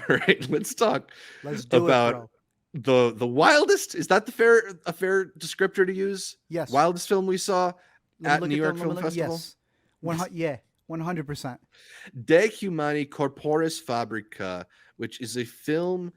right, let's talk Let's do it, about bro. the wildest. Is that a fair descriptor to use? Yes. Wildest film we saw Let me at look New at the. York Film Festival? Yes. 100. Yeah. 100%. De Humani Corporis Fabrica, which is a film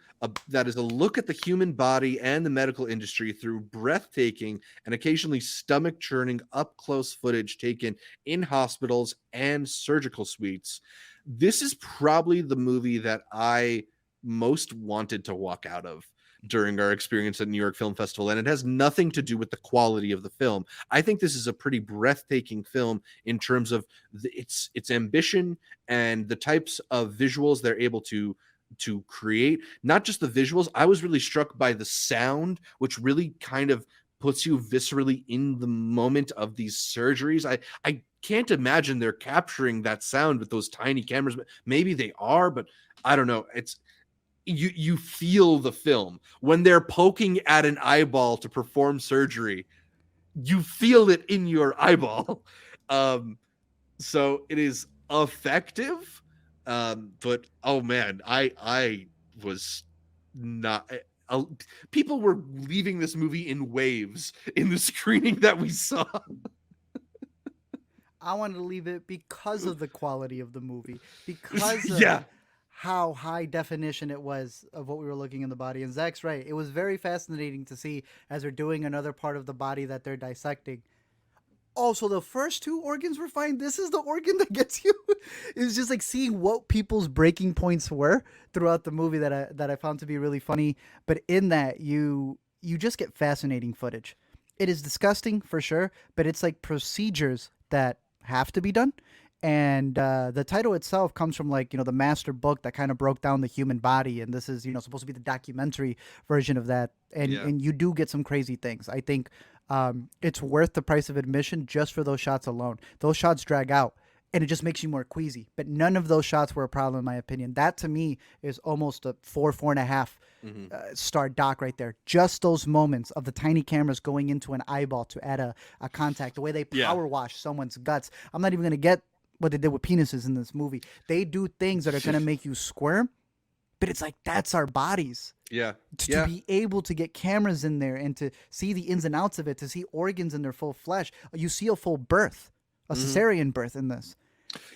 that is a look at the human body and the medical industry through breathtaking and occasionally stomach churning up close footage taken in hospitals and surgical suites. This is probably the movie that I most wanted to walk out of during our experience at New York Film Festival. And it has nothing to do with the quality of the film. I think this is a pretty breathtaking film in terms of its ambition and the types of visuals they're able to create. Not just the visuals, I was really struck by the sound, which really kind of puts you viscerally in the moment of these surgeries. I can't imagine they're capturing that sound with those tiny cameras. Maybe they are, but I don't know. It's you feel the film when they're poking at an eyeball to perform surgery. You feel it in your eyeball. um so it is effective. But oh man, I was not. uh, People were leaving this movie in waves in the screening that we saw. I wanted to leave it because of the quality of the movie, because of Yeah. how high definition it was of what we were looking in the body. And Zach's right. It was very fascinating to see as they're doing another part of the body that they're dissecting. Also, the first two organs were fine. This is the organ that gets you. It's just like seeing what people's breaking points were throughout the movie that I found to be really funny. But in that, you just get fascinating footage. It is disgusting for sure, but it's like procedures that have to be done. And the title itself comes from like the master book that kind of broke down the human body, and this is supposed to be the documentary version of that. And Yeah. and you do get some crazy things. I think it's worth the price of admission just for those shots alone. Those shots drag out, and it just makes you more queasy. But none of those shots were a problem, in my opinion. That to me is almost a 4.5 Mhm. star doc right there. Just those moments of the tiny cameras going into an eyeball to add a contact, the way they Yeah. power wash someone's guts. I'm not even going to get what they did with penises in this movie. They do things that are going to make you squirm, but it's like that's our bodies. Yeah. To Yeah. be able to get cameras in there and to see the ins and outs of it, to see organs in their full flesh. You see a full birth, a Mhm. cesarean birth in this.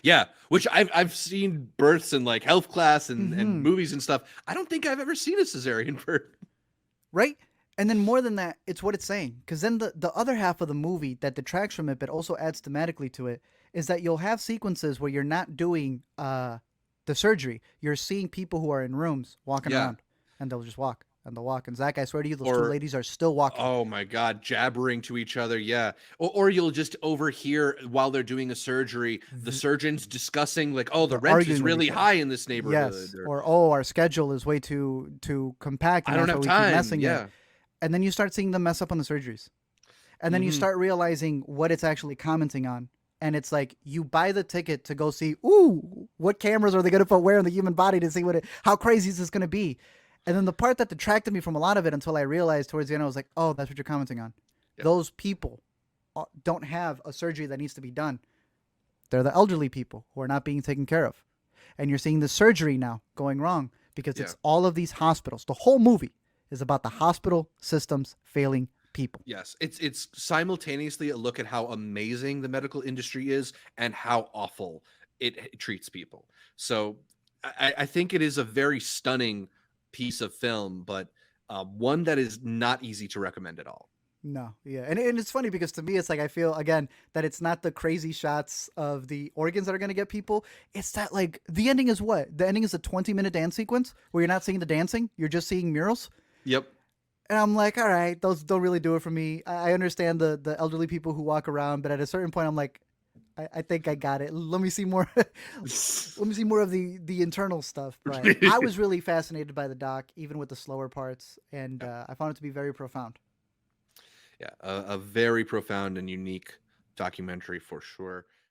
Yeah, which I've seen births in like health class and Mm-hmm. movies and stuff. I don't think I've ever seen a cesarean birth. Right? And then more than that, it's what it's saying. Because then the other half of the movie that detracts from it, but also adds thematically to it, is that you'll have sequences where you're not doing the surgery. You're seeing people who are in rooms walking Yeah. around, and they'll just walk and they'll walk. And Zach, I swear to you, those two Or ladies are still walking. oh my god, jabbering to each other. Yeah. Or you'll just overhear while they're doing a surgery the surgeons discussing like, oh, the They're rent is arguing with really each other. high in this neighborhood, Yes, or or oh, our schedule is way too compact, I and don't that's why have we keep time. messing it. Yeah. And then you start seeing them mess up on the surgeries, and then you Hmm. start realizing what it's actually commenting on. And it's like you buy the ticket to go see, ooh, what cameras are they going to put where in the human body to see how crazy is this going to be? And then the part that detracted me from a lot of it until I realized towards the end, I was like, oh, that's what you're commenting on. Yep. Those people don't have a surgery that needs to be done. They're the elderly people who are not being taken care of. And you're seeing the surgery now going wrong because Yeah. it's all of these hospitals. The whole movie is about the hospital systems failing people. Yes, it's simultaneously a look at how amazing the medical industry is and how awful it treats people. So I think it is a very stunning piece of film, but one that is not easy to recommend at all. No, yeah. And it's funny because to me, it's like I feel, again, that it's not the crazy shots of the organs that are going to get people. It's that, like, the ending is what? The ending is a 20-minute dance sequence where you're not seeing the dancing, you're just seeing murals. Yep. And I'm like, all right, those don't really do it for me. I understand the elderly people who walk around, but at a certain point, I'm like, I think I got it. Let me see more. Let me see more of the internal stuff. But I was really fascinated by the doc, even with the slower parts, and I found it to be very profound. Yeah, a very profound and unique documentary for sure.